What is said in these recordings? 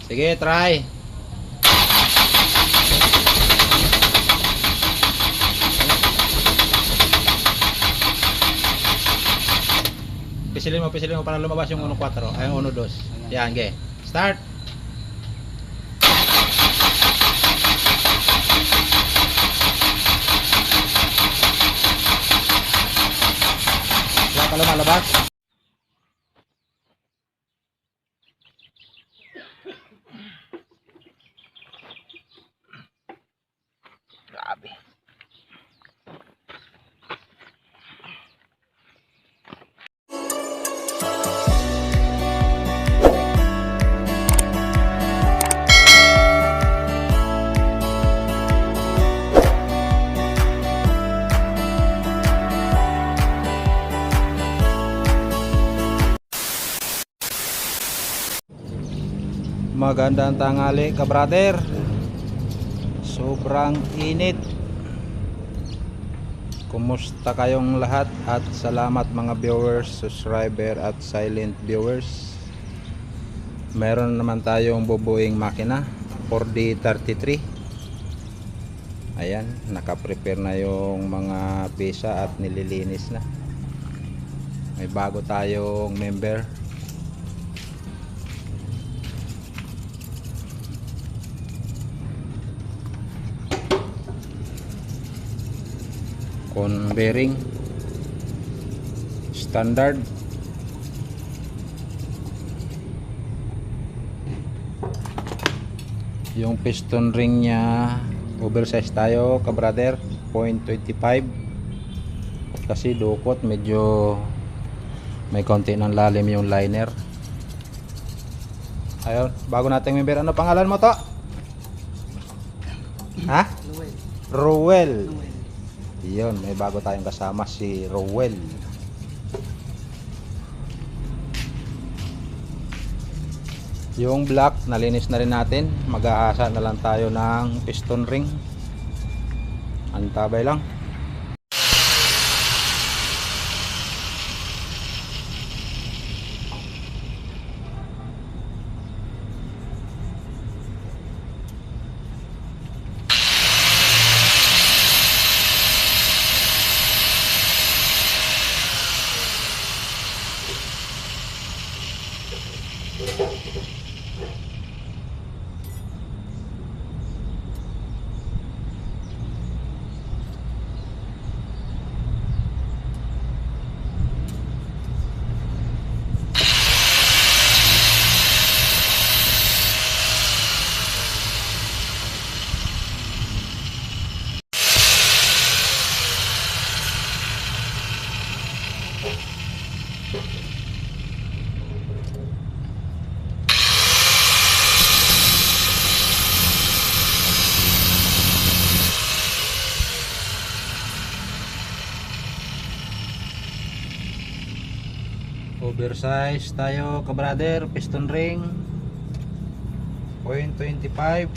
Sige, try. Pisilin mo para lumabas yung 1.4. Ay, yung 1.2. Yan, ge. Start. Wala pa lumalabas. Grabe. Magandang tanghali ka brother. Sobrang init. Kumusta kayong lahat at salamat mga viewers, subscriber at silent viewers. Meron naman tayong bubuing makina 4D33. Ayan, naka-prepare na yung mga pisa at nililinis na. May bago tayong member. Con bearing standard. Yung piston ring nya oversize tayo ka brother, 0.25 kasi dukot, medyo may konti ng lalim yung liner. Ayun, bago nating member. Ano pangalan mo to? Ha? Rowell. Yun, may bago tayong kasama, si Rowell. Yung black nalinis na rin natin. Mag-aasa na lang tayo ng piston ring. Antabay lang. Oversize tayo ka brother, piston ring 0.25.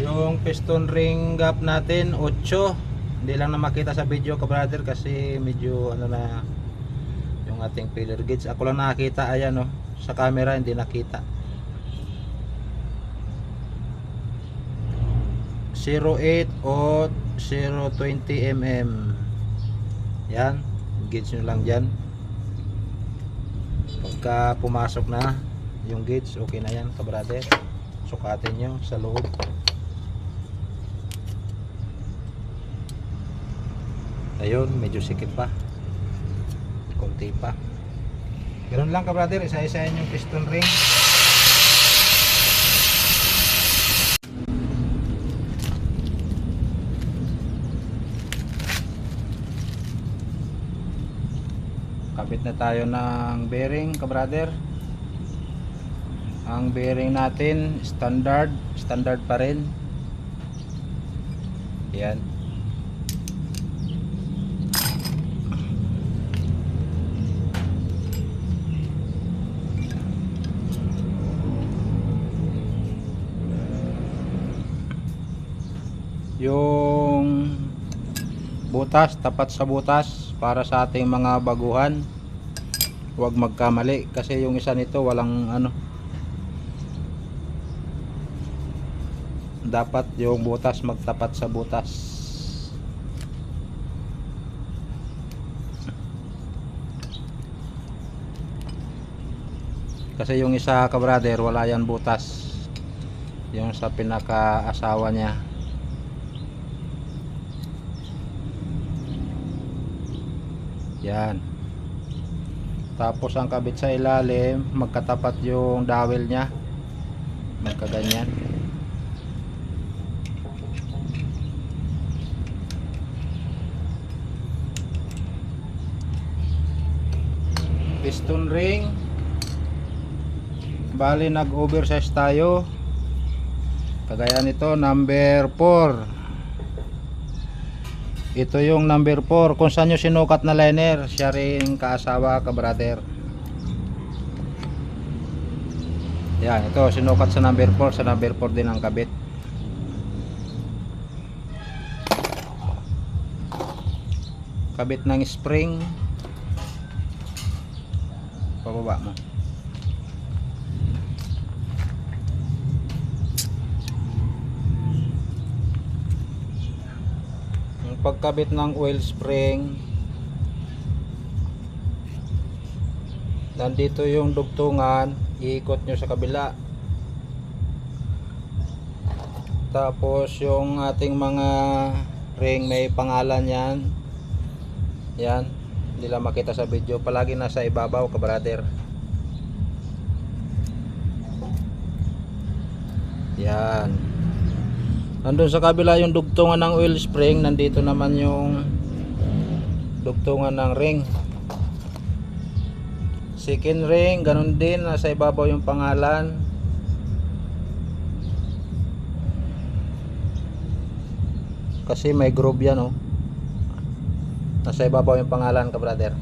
Yung piston ring gap natin 8. Hindi lang na makita sa video ka brother kasi medyo ano na yung ating filler gauge. Ako lang nakakita, ayan, oh. Sa camera hindi nakita. 08 o 020 mm. Yan, gauge nyo lang dyan. Pagka pumasok na yung gauge, okay na yan ka brother. Sukatin nyo sa loob. Ayun, medyo sikip pa, konti pa. Ganoon lang ka brother, isa-isahin yung piston ring. Kabit na tayo ng bearing ka brother. Ang bearing natin standard pa rin. Yan. yung butas, tapat sa butas para sa ating mga baguhan. Huwag magkamali kasi yung isa nito walang ano, dapat yung butas magtapat sa butas. Kasi yung isa ka-brother wala yan butas, yung sa pinaka asawa niya. Yan. Tapos ang kabit sa ilalim magkatapat yung dowel niya, magkaganyan. Piston ring, bali nag oversize tayo, kagaya nito number 4. Ito yung number 4. Kung saan nyo sinukat na liner, siya rin kaasawa, ka-brother. Yan, ito sinukat sa number 4. Sa number 4 din ang kabit. Kabit ng spring, pababa mo. Pagkabit ng oil spring, nandito yung dugtungan, iikot nyo sa kabila. Tapos yung ating mga ring may pangalan yan. Yan, hindi lang makita sa video, palagi nasa ibabaw, ka-brother. Yan. Nandun sa kabila yung dugtungan ng oil spring, nandito naman yung dugtungan ng ring. Second ring, ganun din, nasa ibabaw yung pangalan. Kasi may groove yan, oh. Nasa ibabaw yung pangalan, ka-brother.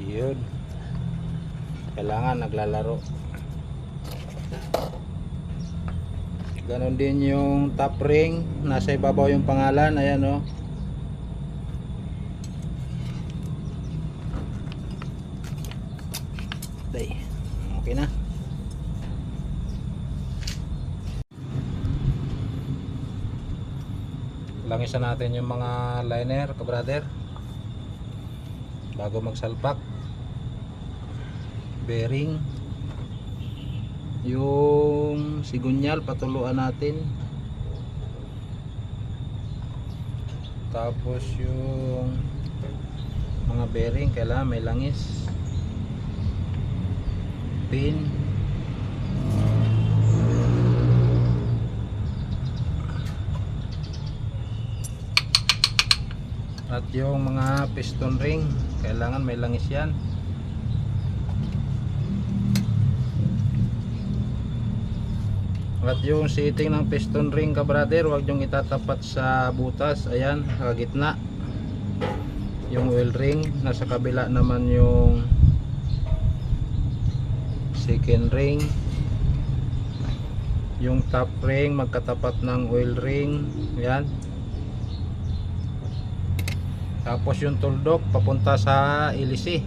Yun, kailangan naglalaro. Ganon din yung top ring, nasa ibabaw yung pangalan. Ayan, oh. Okay na. Langisan natin yung mga liner, ka-brother, bago magsalpak. Bearing, yung sigunyal patuluan natin, tapos yung mga bearing kailangan may langis, pin, at yung mga piston ring kailangan may langis yan. At yung setting ng piston ring, ka-brother, huwag yung itatapat sa butas. Ayan, sa gitna yung oil ring, nasa kabila naman yung second ring. Yung top ring magkatapat ng oil ring. Ayan. Tapos yung tuldok papunta sa ilisi,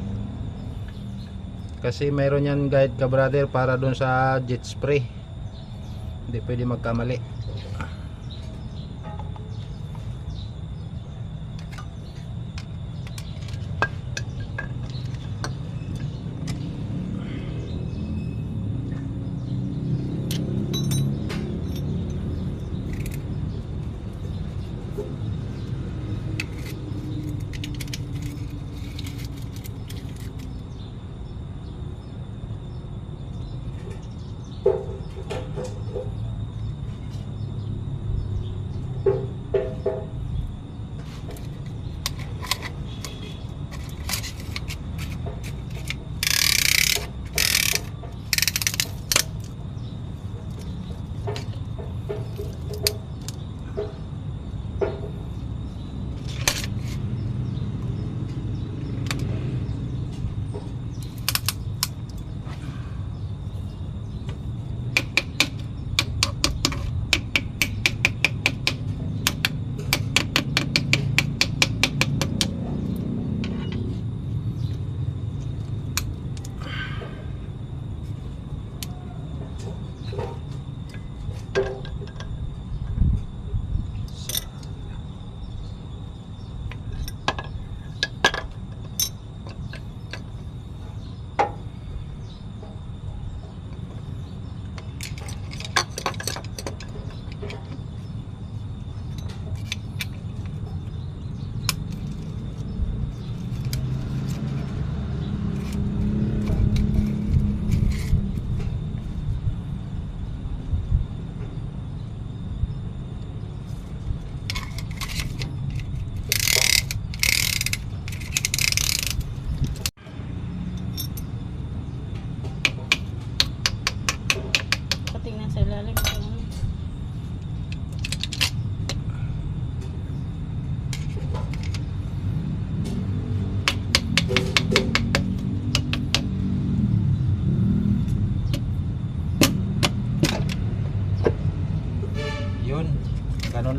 kasi mayroon yan guide, ka-brother, para dun sa jet spray. Hindi pwede magkamali.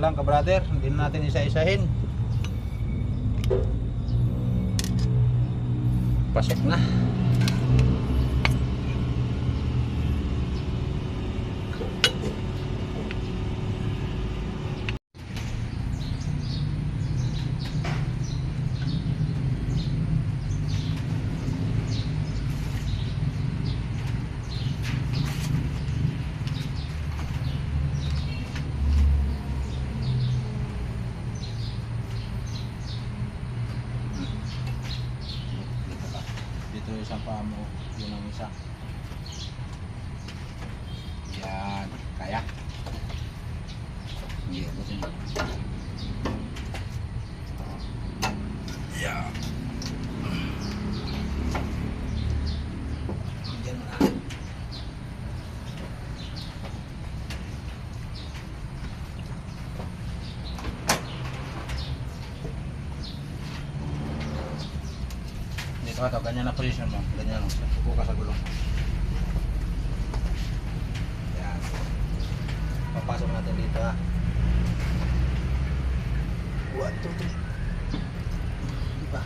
Yan lang ka-brother, hindi na natin isa-isahin. Pasok na. Dito yung isang paa mo, yun ang isa. Yan, kaya. Hindi, butin mo. Yan. Diyan mo na. Dito ka to, ganyan na position mo. Ganyan lang. Suko ka sa gulong. Yan. Papasok natin dito ha. 1, 2, 3. Diba?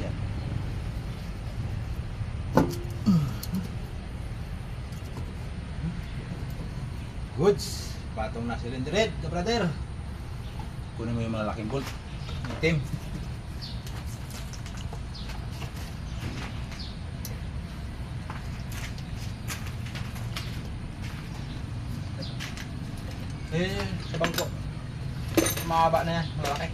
Yan. Goods. Patong na cylinder head, ka-brother. Kunin mo yung malalaking bolt. Itim. Sa bangko. Mahaba na yan. Malaki.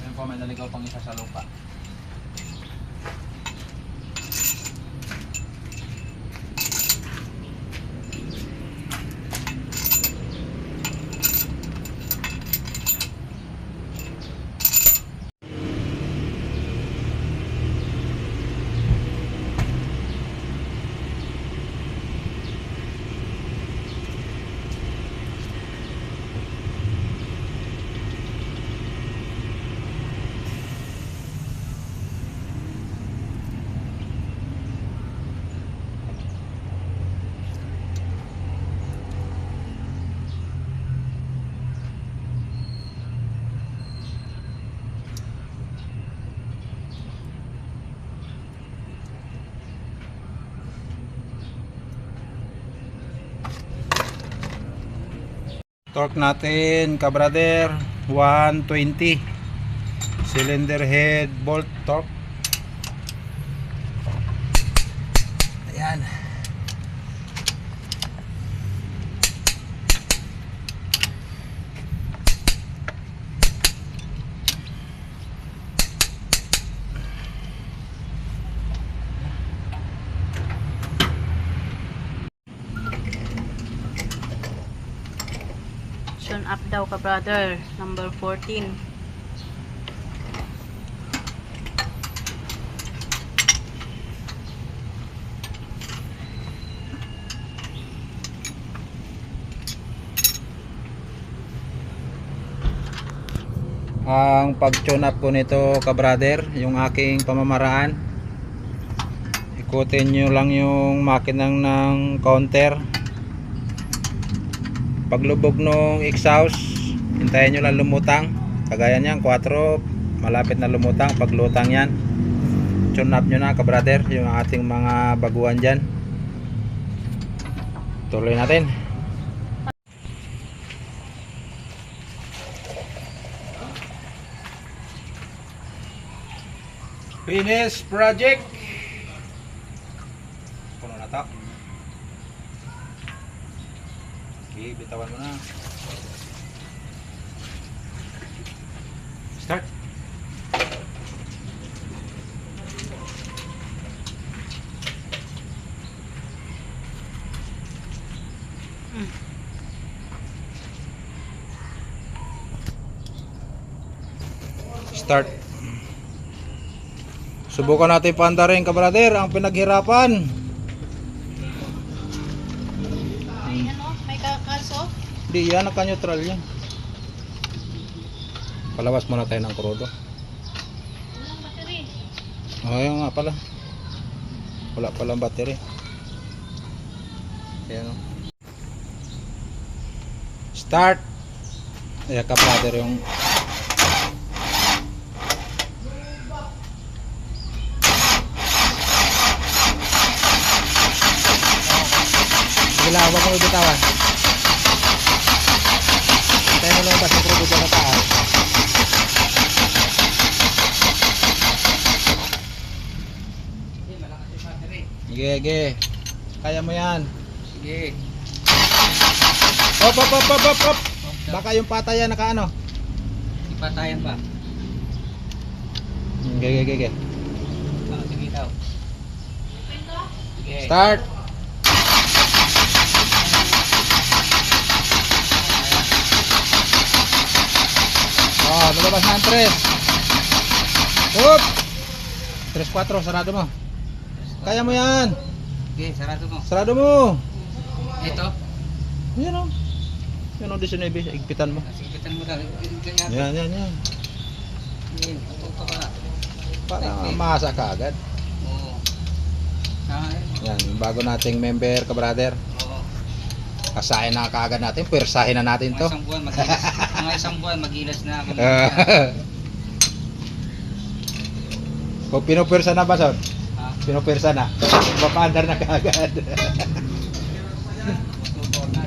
Ayun pa, may naligaw pang isa sa lupa. Torque natin ka-brother 120 cylinder head bolt torque. Ayan. Up daw ka brother, number 14. Ang pag-tune up ko nito ka brother, yung aking pamamaraan, ikutin nyo lang yung makinang ng counter. Paglubog ng exhaust, hintayin nyo lang lumutang. Kagaya niyan, 4, malapit na lumutang. Paglutang yan, tune up nyo na ka-brother, yung ating mga baguhan dyan. Tuloy natin. Finish project. Puno na to. Okay, bitawan mo na. Start. Start. Subukan natin paandarin ka brother ang pinaghirapan. May kakalso? Hindi yan, naka-neutral yan. Palawas muna tayo ng krudo. Walang battery. Ayun nga pala. Wala palang battery. Ayan o. Start. Ayan ka brother yung sige lang, huwag mo ibitawan. Hintayin mo lumabas yung produkto sa taas. Sige, sige. Kaya mo yan. Sige. Hop, hop, hop, hop, hop, hop. Baka yung patayan naka ano. Ipatayan pa. Sige, sige, sige. Sige daw. Sige. Start. Oh, lumabas na ang 3. Hop. 3-4, sarado mo. Kaya mo yan. Sige, sarado mo. Sarado mo. Ito. Yan o. Yan o, 19. Igpitan mo. Sigitan mo daw. Yan, yan, yan. Sige, tutok ka na. Para masa ka agad. Oo. Yan, yung bago nating member ka brother. Oo. Kasahin na kaagad natin. Pwersahin na natin to. Mga isang buwan, magilas. Mga isang buwan, magilas na ako. Kung pinupwersa na ba, Son? Ha? Pinupwersa na. Papaandar na kaagad. Tutok na.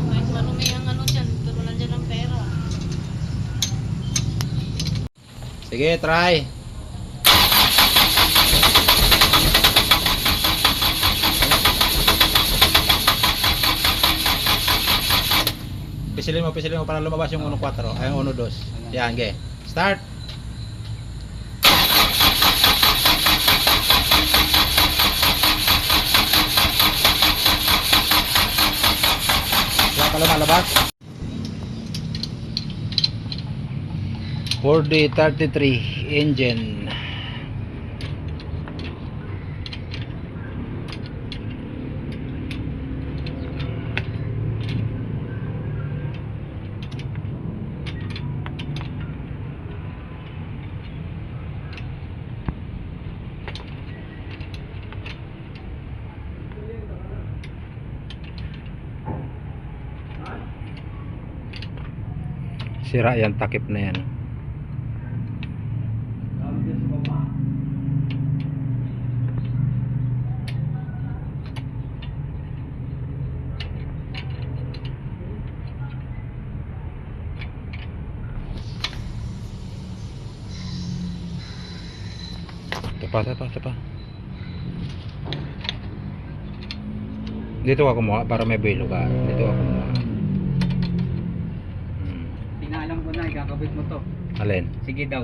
Kahit marumi ang ano dyan, pero nandyan ang pera. Sige, try. Pisilin mo para lumabas yung 1-4. Ay, yung 1-2. Yan, ge. Start. Wala ka lumalabas. 4D33 engine. Sira yan, takip na yan. Tepa. Dito ako kumuha para may bilo ka. Dito ako kumuha. Tinaalam ko na, ikakabit mo to. Alin? Sige daw.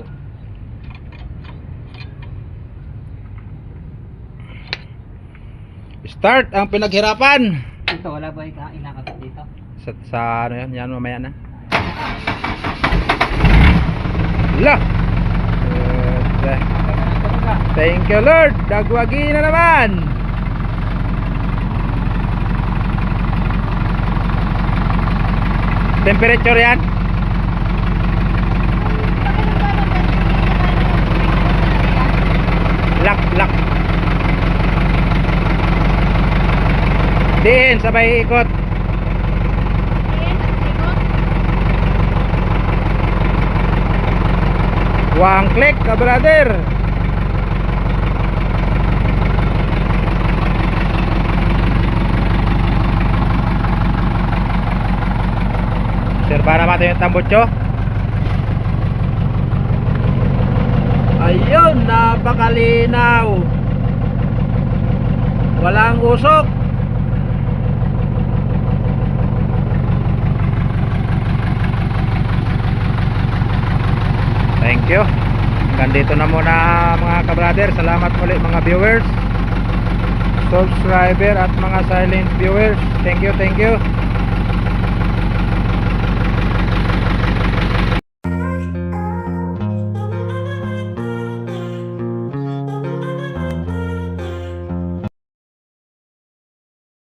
Start ang pinaghirapan. Ito, wala ba inakabit dito? Sa ano yan? Yan mamaya na. La! Thank you Lord. Dagwagi na naman. Temperature yan. Lock. Diin, sabay ikot. One click ka brother. Serba naman yung tambutso. Ayun, napakalinaw. Walang usok. Thank you. Hanggang dito na muna mga ka-brother. Salamat ulit mga viewers, subscriber at mga silent viewers. Thank you.